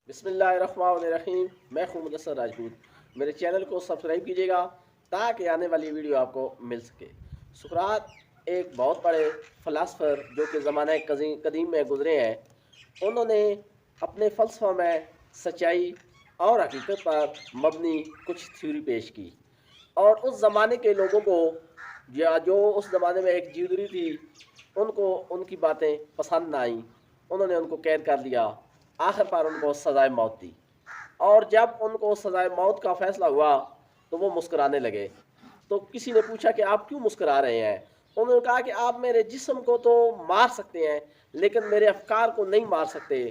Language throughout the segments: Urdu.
بسم اللہ الرحمن الرحیم۔ میں ہوں مدثر راجپوت۔ میرے چینل کو سبسکرائب کیجیے گا تاکہ آنے والی ویڈیو آپ کو مل سکے۔ سقراط ایک بہت بڑے فلاسفر جو کہ زمانہ قدیم میں گزرے ہیں، انہوں نے اپنے فلسفہ میں سچائی اور حقیقت پر مبنی کچھ تھیوری پیش کی، اور اس زمانے کے لوگوں کو یا جو اس زمانے میں ایک جیودری تھی، ان کو ان کی باتیں پسند نہ آئیں۔ انہوں نے ان کو قید کر لیا، آخر پر ان کو سزائے موت دی، اور جب ان کو سزائے موت کا فیصلہ ہوا تو وہ مسکرانے لگے۔ تو کسی نے پوچھا کہ آپ کیوں مسکرا رہے ہیں؟ انہوں نے کہا کہ آپ میرے جسم کو تو مار سکتے ہیں لیکن میرے افکار کو نہیں مار سکتے۔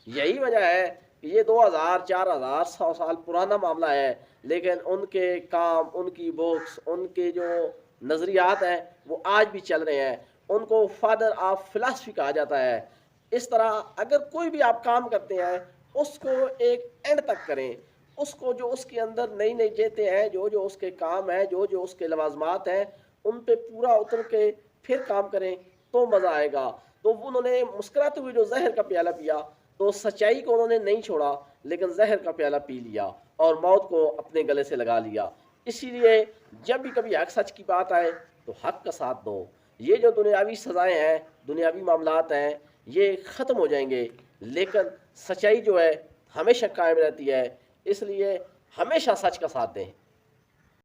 یہی وجہ ہے کہ یہ 2000 4000 100 سال پرانا معاملہ ہے، لیکن ان کے کام، ان کی بکس، ان کے جو نظریات ہیں وہ آج بھی چل رہے ہیں۔ ان کو فادر آف فلاسفی کہا جاتا ہے۔ اس طرح اگر کوئی بھی آپ کام کرتے ہیں، اس کو ایک اینڈ تک کریں، اس کو جو اس کے اندر نئی نئی جیتے ہیں، جو جو اس کے کام ہیں، جو جو اس کے لوازمات ہیں، ان پہ پورا اتر کے پھر کام کریں تو مزہ آئے گا۔ تو انہوں نے مسکراتے ہوئے جو زہر کا پیالہ پیا، تو سچائی کو انہوں نے نہیں چھوڑا لیکن زہر کا پیالہ پی لیا اور موت کو اپنے گلے سے لگا لیا۔ اسی لیے جب بھی کبھی حق سچ کی بات آئے تو حق کا ساتھ دو۔ یہ جو دنیاوی سزائیں ہیں، دنیاوی معاملات ہیں، یہ ختم ہو جائیں گے، لیکن سچائی جو ہے ہمیشہ قائم رہتی ہے۔ اس لیے ہمیشہ سچ کا ساتھ دیں۔